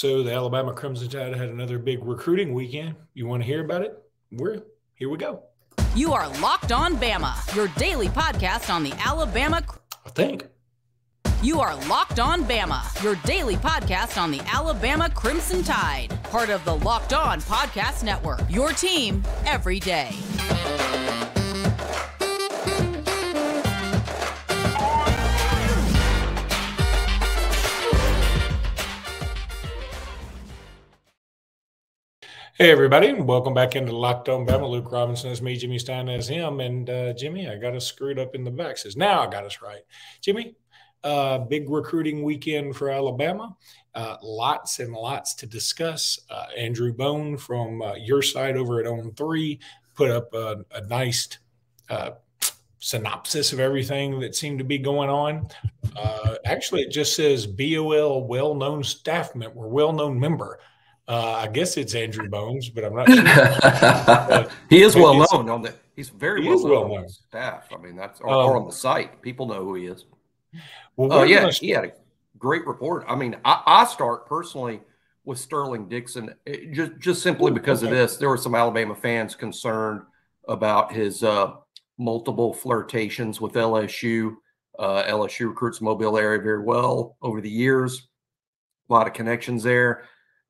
So the Alabama Crimson Tide had another big recruiting weekend. You want to hear about it? Here we go. You are Locked On Bama, your daily podcast on the Alabama. I think. You are Locked On Bama, your daily podcast on the Alabama Crimson Tide. Part of the Locked On Podcast Network, your team every day. Hey, everybody, and welcome back into Locked On Bama. Luke Robinson is me, Jimmy Stein is him, and Jimmy, I got us screwed up in the back. Says, now I got us right. Jimmy, big recruiting weekend for Alabama. Lots and lots to discuss. Andrew Bone from your side over at On 3 put up a nice synopsis of everything that seemed to be going on. Actually, it just says BOL well-known staff member, well-known member. I guess it's Andrew Bones, but I'm not sure. He is well known on the. He's very well known on the staff. I mean, that's or on the site. People know who he is. Well, yeah, he had a great report. I mean, I start personally with Sterling Dixon just simply because of this. There were some Alabama fans concerned about his multiple flirtations with LSU. LSU recruits the Mobile area very well over the years. A lot of connections there.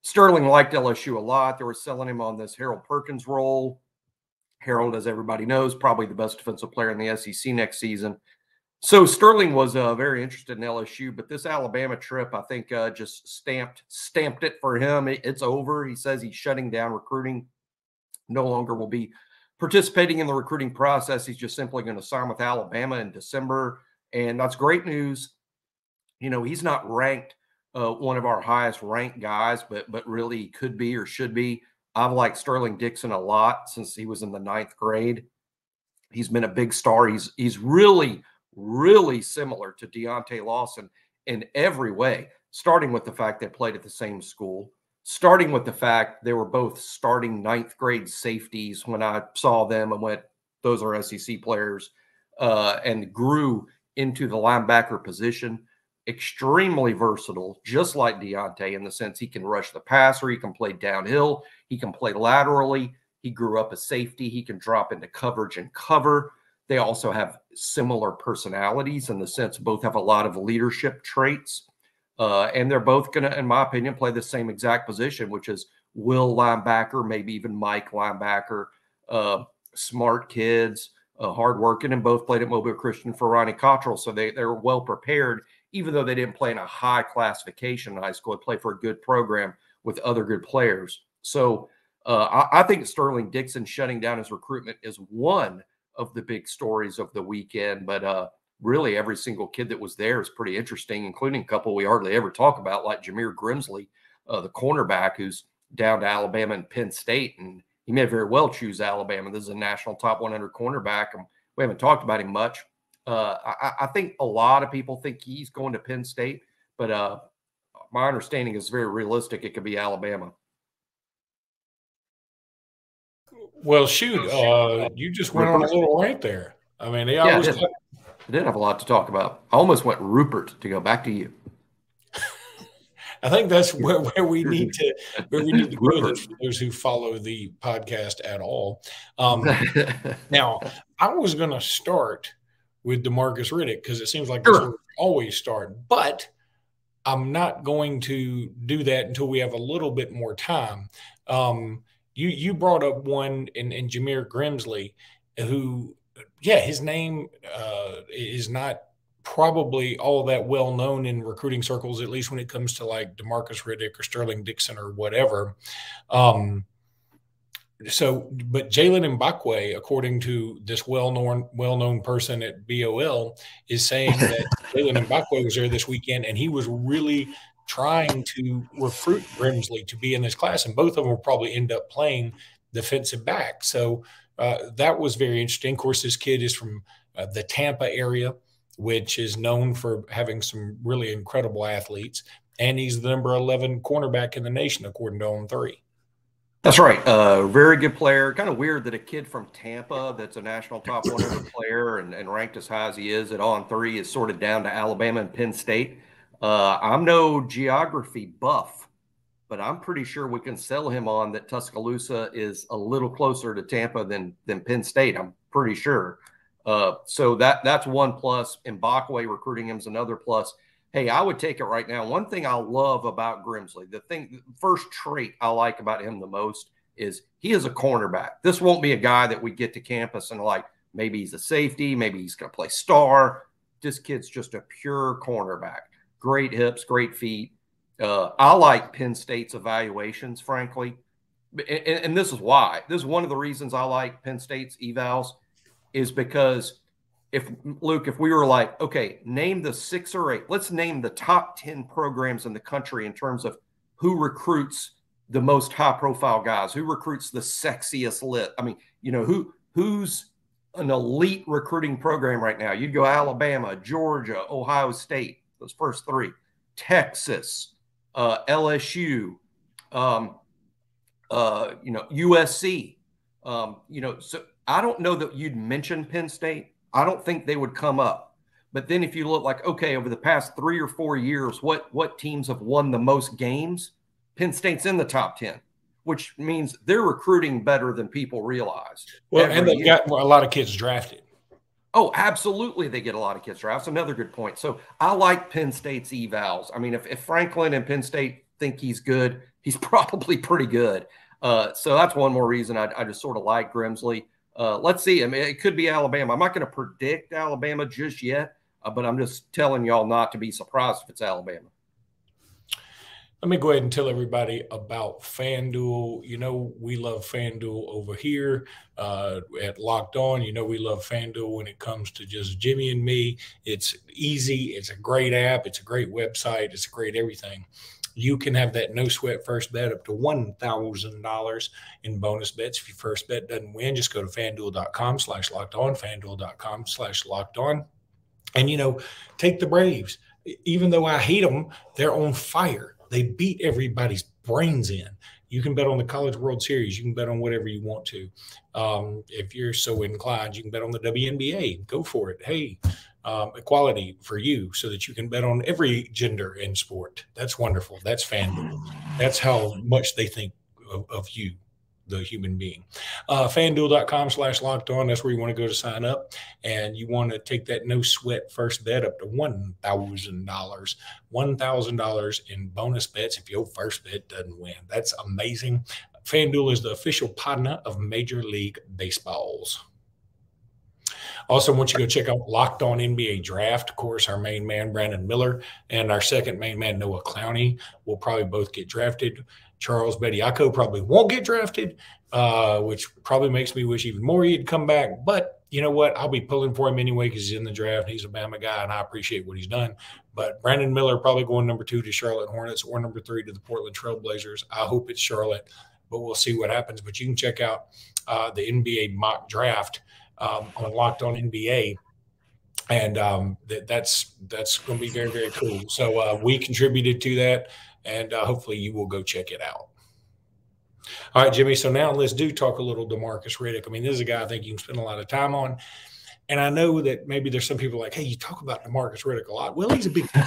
Sterling liked LSU a lot. They were selling him on this Harold Perkins role. Harold, as everybody knows, probably the best defensive player in the SEC next season. So Sterling was very interested in LSU, but this Alabama trip, I think, just stamped it for him. It's over. He says he's shutting down recruiting. No longer will be participating in the recruiting process. He's just simply going to sign with Alabama in December, and that's great news. You know, he's not ranked one of our highest ranked guys, but really could be or should be. I've liked Sterling Dixon a lot since he was in the 9th grade. He's been a big star. He's really, really similar to Deontay Lawson in every way, starting with the fact they played at the same school, starting with the fact they were both starting 9th grade safeties when I saw them and went, those are SEC players, and grew into the linebacker position. Extremely versatile, just like Deontay in the sense he can rush the passer, he can play downhill, he can play laterally, he grew up as safety, he can drop into coverage and cover. They also have similar personalities in the sense both have a lot of leadership traits, and they're both going to, in my opinion, play the same exact position, which is will linebacker, maybe even Mike linebacker, smart kids, hardworking, and both played at Mobile Christian for Ronnie Cottrell, so they're well prepared. Even though they didn't play in a high classification in high school, they played for a good program with other good players. So I think Sterling Dixon shutting down his recruitment is one of the big stories of the weekend. But really every single kid that was there is pretty interesting, including a couple we hardly ever talk about, like Jameer Grimsley, the cornerback who's down to Alabama and Penn State. And he may very well choose Alabama. This is a national top 100 cornerback, and we haven't talked about him much. I think a lot of people think he's going to Penn State, but my understanding is very realistic. It could be Alabama. Well, shoot, you just went on a little rant there. I mean, I did have a lot to talk about. I almost went Rupert to go back to you. I think that's where we need to go for those who follow the podcast at all. Now, I was going to start with Demarcus Riddick because it seems like this will always start, but I'm not going to do that until we have a little bit more time. You brought up one in Jameer Grimsley, who, his name is not probably all that well known in recruiting circles, at least when it comes to like Demarcus Riddick or Sterling Dixon or whatever. But Jalen Mbakwe, according to this well-known person at BOL, is saying that Jalen Mbakwe was there this weekend, and he was really trying to recruit Grimsley to be in this class, and both of them will probably end up playing defensive back. So that was very interesting. Of course, this kid is from the Tampa area, which is known for having some really incredible athletes, and he's the number 11 cornerback in the nation, according to On 3. That's right. Very good player. Kind of weird that a kid from Tampa that's a national top 100 player and ranked as high as he is at On 3 is sorted down to Alabama and Penn State. I'm no geography buff, but I'm pretty sure we can sell him on that Tuscaloosa is a little closer to Tampa than Penn State. I'm pretty sure. So that's one plus. Mbakwe recruiting him is another plus. Hey, I would take it right now. One thing I love about Grimsley, the first trait I like about him the most is he is a cornerback. This won't be a guy that we get to campus and like, maybe he's a safety, maybe he's going to play star. This kid's just a pure cornerback. Great hips, great feet. I like Penn State's evaluations, frankly. And this is why. This is one of the reasons I like Penn State's evals is because if we were like, okay, name the 6 or 8, let's name the top 10 programs in the country in terms of who recruits the most high profile guys, who recruits the sexiest lit. I mean, who's an elite recruiting program right now? You'd go Alabama, Georgia, Ohio State, those first 3, Texas, LSU, USC, so I don't know that you'd mention Penn State. I don't think they would come up. But then if you look like, okay, over the past 3 or 4 years, what teams have won the most games? Penn State's in the top 10, which means they're recruiting better than people realize. Well, and they've got a lot of kids drafted. Oh, absolutely. They get a lot of kids drafted. That's another good point. So I like Penn State's evals. I mean, if Franklin and Penn State think he's good, he's probably pretty good. So that's one more reason I just sort of like Grimsley. Let's see. I mean, it could be Alabama. I'm not going to predict Alabama just yet, but I'm just telling y'all not to be surprised if it's Alabama. Let me go ahead and tell everybody about FanDuel. We love FanDuel over here at Locked On. We love FanDuel when it comes to just Jimmy and me. It's easy. It's a great app. It's a great website. It's a great everything. You can have that no sweat first bet up to $1,000 in bonus bets. If your first bet doesn't win, just go to FanDuel.com/lockedon, FanDuel.com/lockedon. And, take the Braves. Even though I hate them, they're on fire. They beat everybody's brains in. You can bet on the College World Series. You can bet on whatever you want to. If you're so inclined, you can bet on the WNBA. Go for it. Hey, equality for you so that you can bet on every gender in sport. That's wonderful. That's FanDuel. That's how much they think of you, the human being. FanDuel.com/lockedon. That's where you want to go to sign up. And you want to take that no sweat first bet up to $1,000. $1,000 in bonus bets if your first bet doesn't win. That's amazing. FanDuel is the official partner of Major League Baseballs. Also, I want you to go check out Locked On NBA Draft. Of course, our main man, Brandon Miller, and our second main man, Noah Clowney, will probably both get drafted. Charles Bediako probably won't get drafted, which probably makes me wish even more he'd come back. But you know what? I'll be pulling for him anyway because he's in the draft. He's a Bama guy, and I appreciate what he's done. But Brandon Miller probably going number 2 to Charlotte Hornets or number 3 to the Portland Trailblazers. I hope it's Charlotte, but we'll see what happens. But you can check out the NBA mock draft on Locked On NBA. And that's going to be very, very cool. So we contributed to that, and hopefully you will go check it out. All right, Jimmy. So now let's talk a little Demarcus Riddick. I mean, this is a guy I think you can spend a lot of time on. And I know that maybe there's some people like, hey, you talk about Demarcus Riddick a lot. Well, he's a big deal.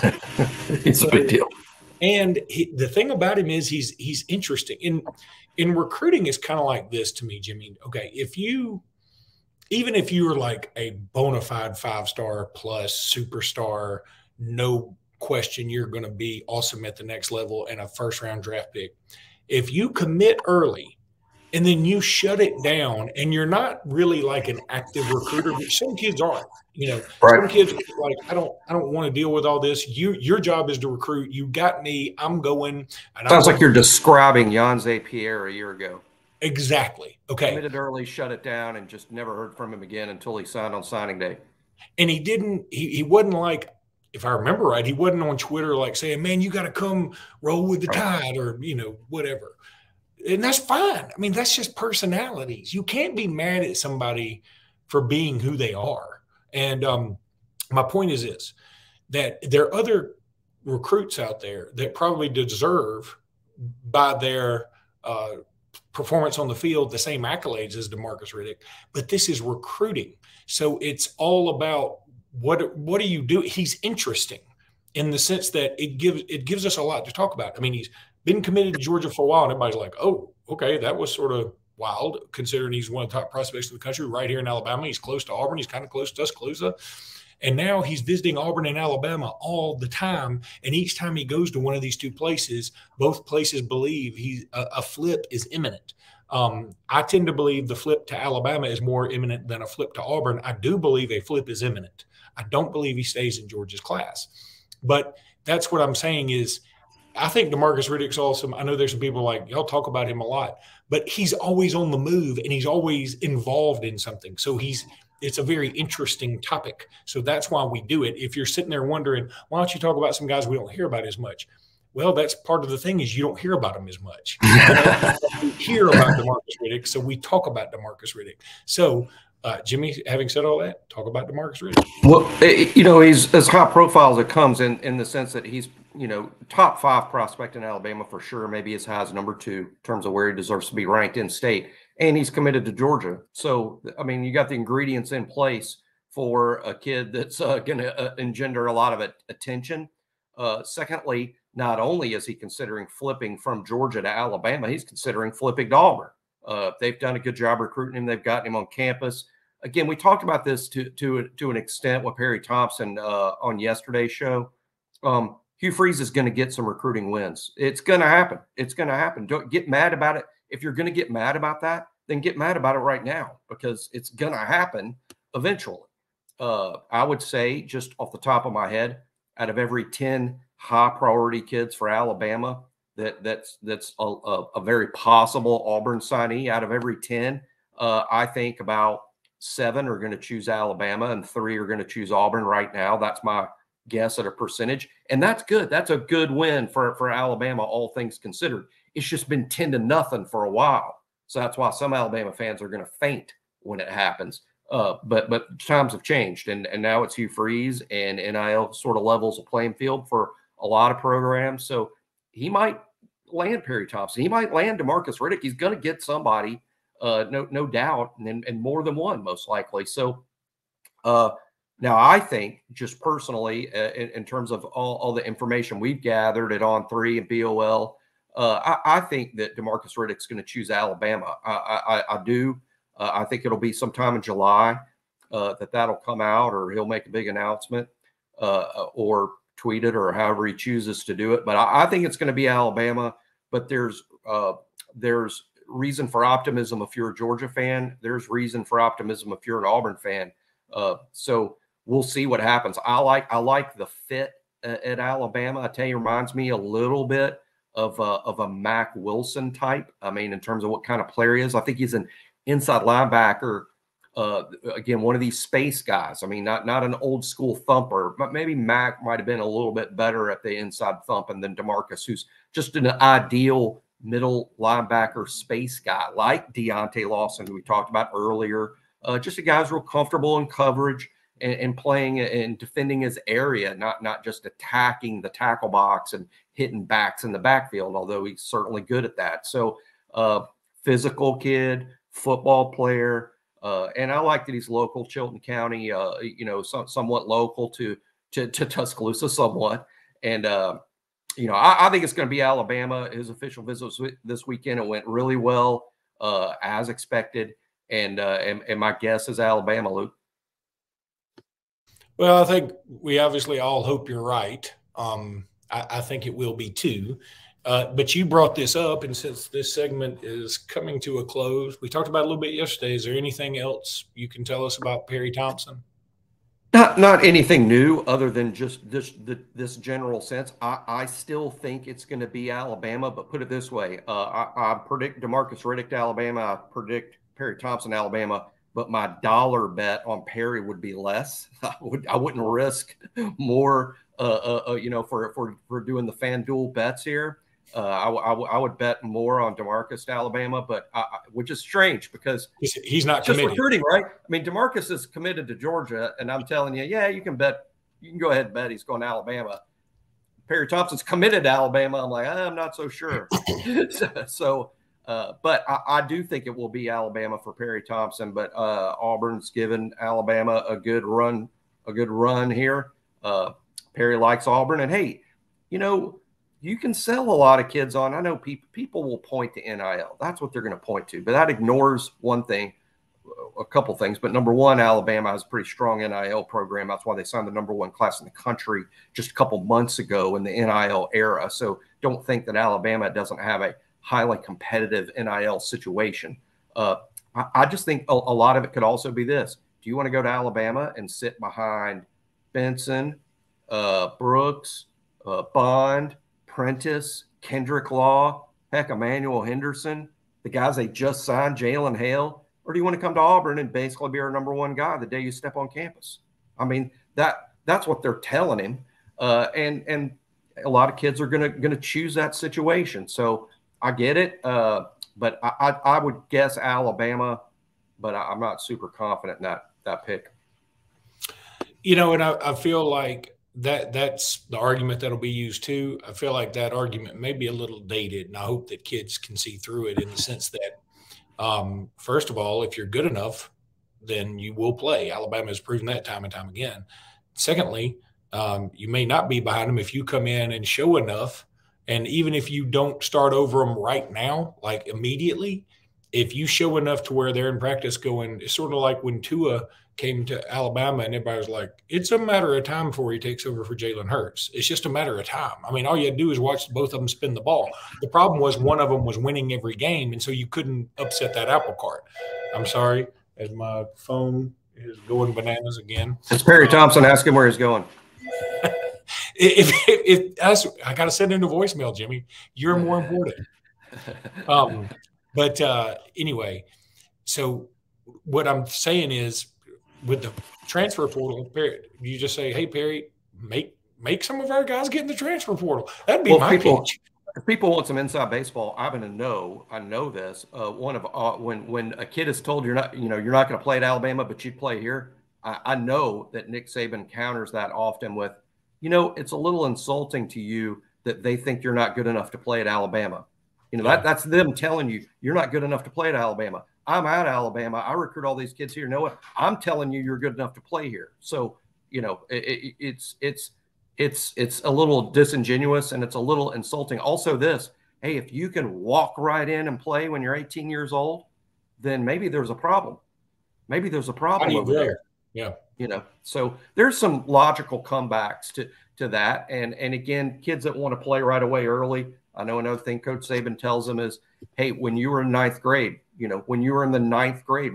It's a big deal. And the thing about him is he's interesting. In recruiting, it's kind of like this to me, Jimmy. Okay, even if you were like a bona fide 5-star plus superstar, no question you're going to be awesome at the next level and a first-round draft pick. If you commit early and then you shut it down and you're not really like an active recruiter, but some kids are, right. Some kids are like, I don't want to deal with all this. Your job is to recruit. You got me. I'm going. And sounds like you're describing Jan Pierre a year ago. Exactly. Okay. Committed early, shut it down, and just never heard from him again until he signed on signing day. And he wasn't like, if I remember right, he wasn't on Twitter like saying, man, you got to come roll with the tide or, whatever. And that's fine. I mean, that's just personalities. You can't be mad at somebody for being who they are. And my point is this, that there are other recruits out there that probably deserve by their performance on the field the same accolades as Demarcus Riddick, but this is recruiting. So it's all about what do you do? He's interesting in the sense that it gives us a lot to talk about. I mean, he's been committed to Georgia for a while, and everybody's like, oh, okay, that was sort of wild, considering he's one of the top prospects in the country right here in Alabama. He's close to Auburn. He's kind of close to Tuscaloosa. And now he's visiting Auburn and Alabama all the time. And each time he goes to one of these two places, both places believe a flip is imminent. I tend to believe the flip to Alabama is more imminent than a flip to Auburn. I do believe a flip is imminent. I don't believe he stays in Georgia's class. But that's what I'm saying is I think Demarcus Riddick's awesome. I know there's some people like, y'all talk about him a lot, but he's always on the move and he's always involved in something. So it's a very interesting topic. So that's why we do it. If you're sitting there wondering, why don't you talk about some guys we don't hear about as much? Well, that's part of the thing is you don't hear about them as much. We hear about Demarcus Riddick, so we talk about Demarcus Riddick. So, Jimmy, having said all that, talk about Demarcus Riddick. Well, he's as high profile as it comes in the sense that he's, top 5 prospect in Alabama for sure, maybe as high as number 2 in terms of where he deserves to be ranked in state. And he's committed to Georgia. So, I mean, you got the ingredients in place for a kid that's going to engender a lot of attention. Secondly, not only is he considering flipping from Georgia to Alabama, he's considering flipping to Auburn. They've done a good job recruiting him. They've gotten him on campus. Again, we talked about this to an extent with Perry Thompson on yesterday's show. Hugh Freeze is going to get some recruiting wins. It's going to happen. It's going to happen. Don't get mad about it. If you're going to get mad about that, then get mad about it right now because it's going to happen eventually. I would say, just off the top of my head, out of every 10 high priority kids for Alabama, that's a very possible Auburn signee. Out of every 10, I think about 7 are going to choose Alabama and 3 are going to choose Auburn right now. That's my guess at a percentage. And that's good. That's a good win for Alabama, all things considered. It's just been 10-0 for a while. So that's why some Alabama fans are going to faint when it happens. But times have changed, and now it's Hugh Freeze, and NIL sort of levels a playing field for a lot of programs. So he might land Perry Thompson. He might land Demarcus Riddick. He's going to get somebody, no doubt, and more than one most likely. So now I think just personally, in terms of all the information we've gathered at On3 and BOL, I think that Demarcus Riddick's going to choose Alabama. I do. I think it'll be sometime in July that'll come out, or he'll make a big announcement or tweet it, or however he chooses to do it. But I think it's going to be Alabama. But there's reason for optimism if you're a Georgia fan. There's reason for optimism if you're an Auburn fan. So we'll see what happens. I like the fit at Alabama. I tell you, reminds me a little bit of a Mac Wilson type. I mean, in terms of what kind of player he is, I think he's an inside linebacker. Again, one of these space guys. I mean, not an old school thumper, but maybe Mac might have been a little bit better at the inside thumping than Demarcus, who's just an ideal middle linebacker space guy like Deontay Lawson, who we talked about earlier. Just a guy who's real comfortable in coverage and playing and defending his area, not just attacking the tackle box and hitting backs in the backfield, although he's certainly good at that. So physical kid, football player, and I like that he's local, Chilton County, somewhat local to Tuscaloosa somewhat. And, I think it's going to be Alabama. His official visit this weekend, it went really well, as expected. And my guess is Alabama, Luke. Well, I think we obviously all hope you're right. I think it will be too. But you brought this up, and since this segment is coming to a close, we talked about it a little bit yesterday. Is there anything else you can tell us about Perry Thompson? Not anything new other than just this general sense. I still think it's going to be Alabama, but put it this way. I predict Demarcus Riddick to Alabama. I predict Perry Thompson, Alabama, but my dollar bet on Perry would be less. I wouldn't risk more, for doing the FanDuel bets here. I would bet more on Demarcus to Alabama, but which is strange because he's not just committed. Recruiting, right? I mean, Demarcus is committed to Georgia, and I'm telling you, yeah, you can go ahead and bet he's going to Alabama. Perry Thompson's committed to Alabama. I'm like, I'm not so sure. But I do think it will be Alabama for Perry Thompson, but Auburn's given Alabama a good run here. Perry likes Auburn, and hey, you can sell a lot of kids on. I know people will point to NIL. That's what they're going to point to. But that ignores one thing, a couple things. But number one, Alabama has a pretty strong NIL program. That's why they signed the #1 class in the country just a couple months ago in the NIL era. So don't think that Alabama doesn't have a highly competitive NIL situation. I just think a lot of it could also be this. Do you want to go to Alabama and sit behind Benson, Brooks, Bond, Prentice, Kendrick Law, heck, Emmanuel Henderson, the guys they just signed, Jalen Hale? Or do you want to come to Auburn and basically be our #1 guy the day you step on campus? I mean, that's what they're telling him. And a lot of kids are gonna choose that situation. So I get it. But I would guess Alabama, but I'm not super confident in that pick. You know, and I feel like that's the argument that'll be used too. I feel like that argument may be a little dated, and I hope that kids can see through it in the sense that, first of all, if you're good enough, then you will play. Alabama has proven that time and time again. Secondly, you may not be behind them if you come in and show enough. And even if you don't start over them right now, like immediately, if you show enough to where they're in practice going, it's sort of like when Tua came to Alabama and everybody was like, it's a matter of time before he takes over for Jalen Hurts. It's just a matter of time. I mean, all you had to do is watch both of them spin the ball. The problem was one of them was winning every game, and so you couldn't upset that apple cart. I'm sorry, as my phone is going bananas again. It's Perry Thompson. Ask him where he's going. I got to send in a voicemail, Jimmy. You're more important. But anyway, so what I'm saying is, with the transfer portal, you just say, "Hey, Perry, make some of our guys get in the transfer portal." That'd be my pitch. If people want some inside baseball, I'm going to know. I know this. When a kid is told you're not going to play at Alabama, but you'd play here, I know that Nick Saban counters that often with, it's a little insulting to you that they think you're not good enough to play at Alabama. That's them telling you you're not good enough to play at Alabama. I'm at Alabama. I recruit all these kids here. You know what? I'm telling you you're good enough to play here. So, it's a little disingenuous and it's a little insulting. Also this, hey, if you can walk right in and play when you're 18 years old, then maybe there's a problem. Maybe there's a problem over there. Yeah. So there's some logical comebacks to that. And again, kids that want to play right away early. I know another thing Coach Saban tells them is, hey, when you were in ninth grade, when you were in the ninth grade,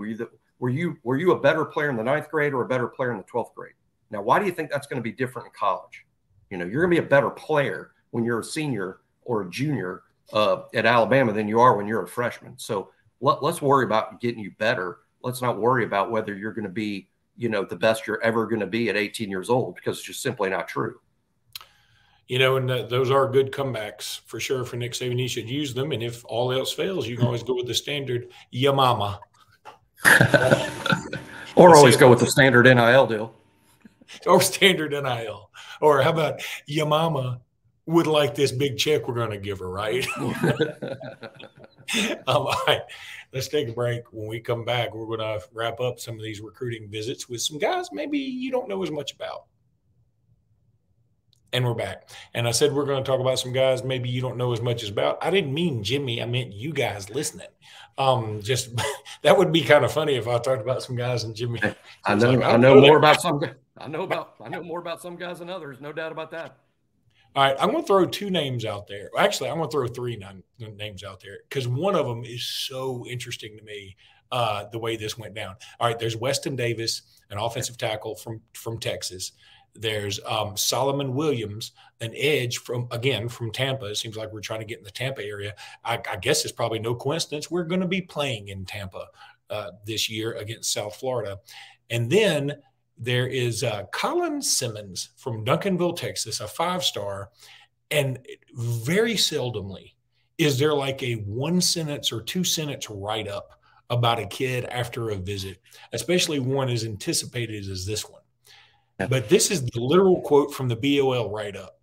were you a better player in the ninth grade or a better player in the 12th grade? Now, why do you think that's going to be different in college? You're going to be a better player when you're a senior or a junior at Alabama than you are when you're a freshman. So let's worry about getting you better. Let's not worry about whether you're going to be, the best you're ever going to be at 18 years old, because it's just simply not true. And those are good comebacks for sure for Nick Saban. He should use them. And if all else fails, you can always go with the standard Yamama. Or always go with the standard NIL deal. Or standard NIL. Or how about your mama would like this big check we're going to give her, right? All right. Let's take a break. When we come back, we're going to wrap up some of these recruiting visits with some guys maybe you don't know as much about. And we're back. And I said we're going to talk about some guys maybe you don't know as much as about. I didn't mean Jimmy. I meant you guys listening. Just that would be kind of funny if I talked about some guys and Jimmy. I know more about some guys than others. No doubt about that. All right, I'm going to throw two names out there. Actually, I'm going to throw three names out there because one of them is so interesting to me, the way this went down. All right, there's Weston Davis, an offensive tackle from Texas. There's Solomon Williams, an edge from Tampa. It seems like we're trying to get in the Tampa area. I guess it's probably no coincidence we're going to be playing in Tampa this year against South Florida. And then there is Colin Simmons from Duncanville, Texas, a 5-star. And very seldomly is there like a 1-sentence or 2-sentence write-up about a kid after a visit, especially one as anticipated as this one. But this is the literal quote from the BOL write-up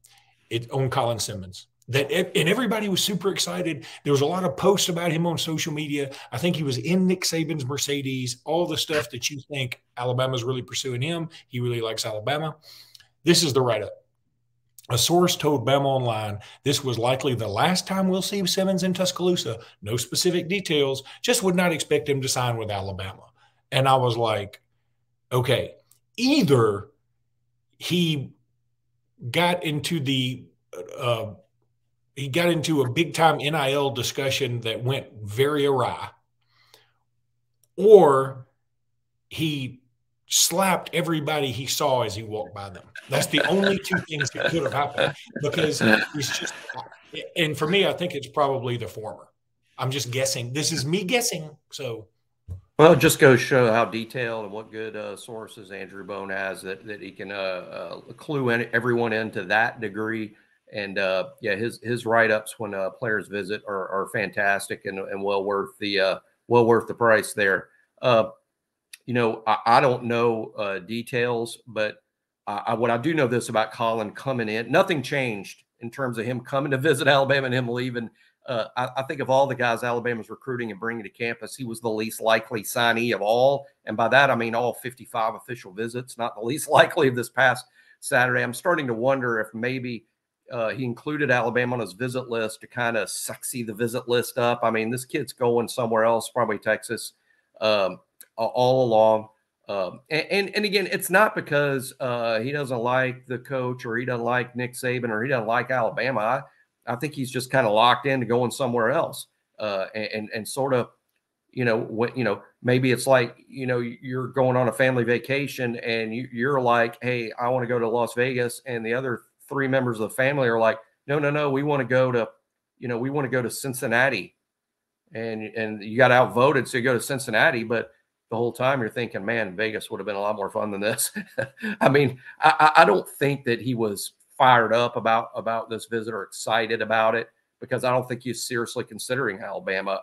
on Colin Simmons. And everybody was super excited. There was a lot of posts about him on social media. I think he was in Nick Saban's Mercedes, all the stuff that you think Alabama's really pursuing him. He really likes Alabama. This is the write-up. A source told Bama Online this was likely the last time we'll see Simmons in Tuscaloosa. No specific details, just would not expect him to sign with Alabama. And I was like, okay, either he got into a big time NIL discussion that went very awry, or he slapped everybody he saw as he walked by them. That's the only two things that could have happened, because it's just, and for me, I think it's probably the former. I'm just guessing. This is me guessing. So, well, it just goes to show how detailed and what good sources Andrew Bone has that he can clue everyone into that degree. And yeah, his write-ups when players visit are fantastic and well worth the price there. You know, I don't know details, but what I do know this about Colin coming in, nothing changed in terms of him coming to visit Alabama and him leaving. I think of all the guys Alabama's recruiting and bringing to campus, he was the least likely signee of all. And by that, I mean all 55 official visits, not the least likely of this past Saturday. I'm starting to wonder if maybe he included Alabama on his visit list to kind of sexy the visit list up. I mean, this kid's going somewhere else, probably Texas. All along. And again, it's not because he doesn't like the coach or he doesn't like Nick Saban or he doesn't like Alabama. I think he's just kind of locked into going somewhere else. And sort of, maybe it's like, you're going on a family vacation and you're like, hey, I want to go to Las Vegas. And the other three members of the family are like, no, we want to go to Cincinnati. And you got outvoted, so you go to Cincinnati, but the whole time you're thinking, man, Vegas would have been a lot more fun than this. I mean, I don't think that he was fired up about this visit or excited about it, because I don't think he's seriously considering Alabama.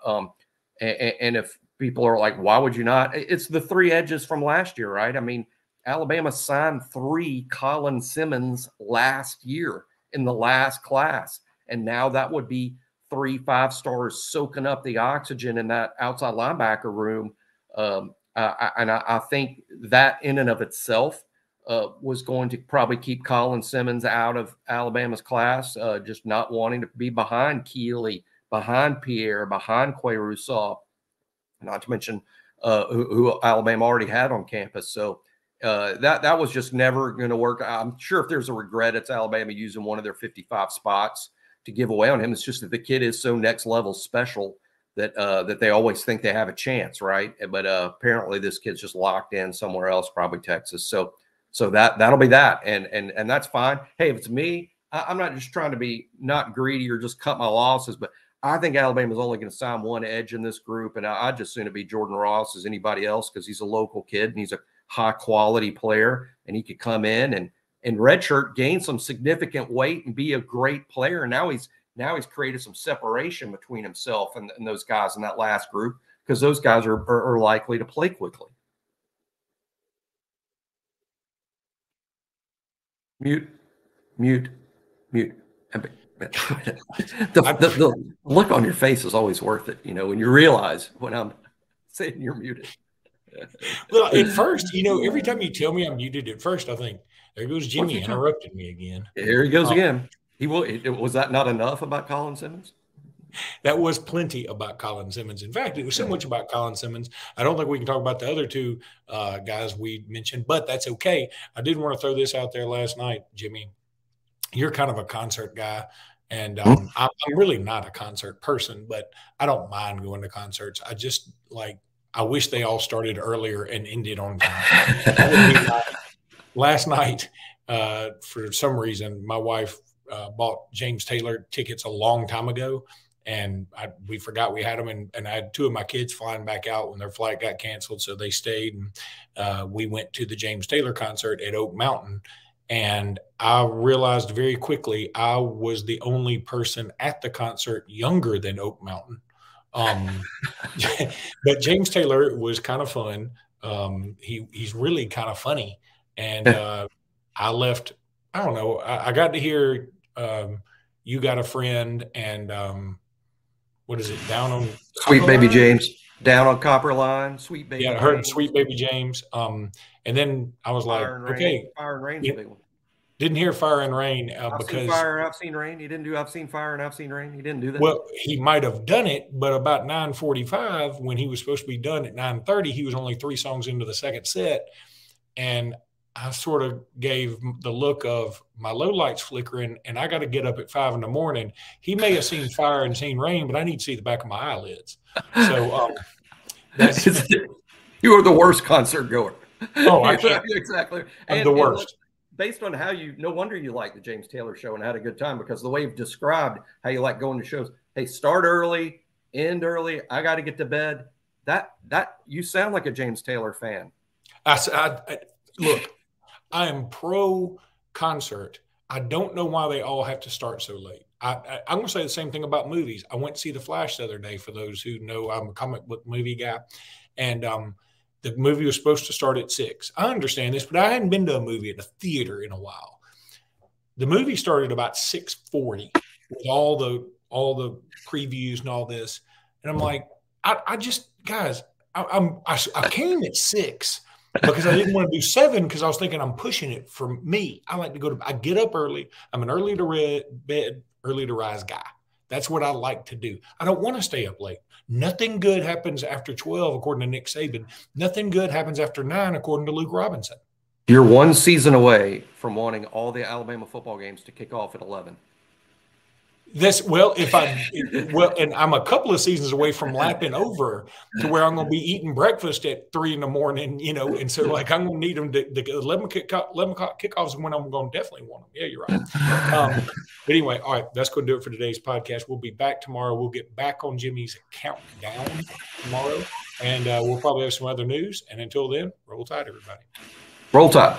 And if people are like, why would you not? It's the three edges from last year, right? I mean, Alabama signed 3 Colin Simmons last year in the last class. And now that would be 3 5-stars soaking up the oxygen in that outside linebacker room. I think that in and of itself was going to probably keep Colin Simmons out of Alabama's class, just not wanting to be behind Keeley, behind Pierre, behind Quay Rousseau, not to mention who Alabama already had on campus. So that was just never going to work. I'm sure if there's a regret, it's Alabama using one of their 55 spots to give away on him. It's just that the kid is so next level special that they always think they have a chance, right? But apparently this kid's just locked in somewhere else, probably Texas. So that'll be that, and that's fine. Hey, if it's me, I'm not just trying to be not greedy or just cut my losses, but I think Alabama's only going to sign one edge in this group, and I'd just sooner be Jordan Ross as anybody else, because he's a local kid and he's a high quality player, and he could come in and redshirt, gain some significant weight and be a great player. And now he's created some separation between himself and those guys in that last group, because those guys are likely to play quickly. Mute. The look on your face is always worth it, when you realize when I'm saying you're muted. Well, at first, every time you tell me I'm muted, at first I think, there goes Jimmy interrupting me again. Here he goes again. Was that not enough about Colin Simmons? That was plenty about Colin Simmons. In fact, it was so much about Colin Simmons, I don't think we can talk about the other two guys we mentioned, but that's okay. I did want to throw this out there last night, Jimmy. You're kind of a concert guy, and I'm really not a concert person, but I don't mind going to concerts. I just I wish they all started earlier and ended on time. Last night, for some reason, my wife bought James Taylor tickets a long time ago, and we forgot we had them, and I had 2 of my kids flying back out when their flight got canceled, so they stayed, and we went to the James Taylor concert at Oak Mountain, and I realized very quickly I was the only person at the concert younger than Oak Mountain. But James Taylor was kind of fun. He's really kind of funny. And I left, I don't know, I got to hear You Got a Friend and what is it, Down on Sweet Copper Baby Line? James, Down on Copper Line, Sweet Baby James. I heard Sweet Baby James. And then I was like, okay. Fire and Rain's a big one. Didn't hear fire and rain I've seen fire and I've seen rain. He didn't do I've seen fire and I've seen rain. He didn't do that. Well, he might have done it, but about 9:45, when he was supposed to be done at 9:30, he was only 3 songs into the second set. And I sort of gave the look of my low lights flickering, and I got to get up at 5 a.m. He may have seen fire and seen rain, but I need to see the back of my eyelids. So that's you are the worst concert goer. Oh, I can't. Exactly. I'm the worst. Based on how no wonder you like the James Taylor show and had a good time, because the way you've described how you like going to shows. Hey, start early, end early. I got to get to bed. That you sound like a James Taylor fan. Look, I am pro concert. I don't know why they all have to start so late. I'm going to say the same thing about movies. I went to see The Flash the other day, for those who know I'm a comic book movie guy. And the movie was supposed to start at 6. I understand this, but I hadn't been to a movie at a theater in a while. The movie started about 6:40 with all the previews and all this. And I'm like, I came at 6 because I didn't want to do 7, because I was thinking I'm pushing it for me. I like to I get up early. I'm an early to bed, early to rise guy. That's what I like to do. I don't want to stay up late. Nothing good happens after 12, according to Nick Saban. Nothing good happens after 9, according to Luke Robinson. You're one season away from wanting all the Alabama football games to kick off at 11. And I'm a couple of seasons away from lapping over to where I'm going to be eating breakfast at 3 a.m, and so like I'm going to need them the 11 o'clock kickoffs when I'm going to definitely want them. Yeah, you're right. But anyway, all right, that's going to do it for today's podcast. We'll be back tomorrow. We'll get back on Jimmy's countdown tomorrow, and we'll probably have some other news. And until then, roll tide, everybody. Roll tide.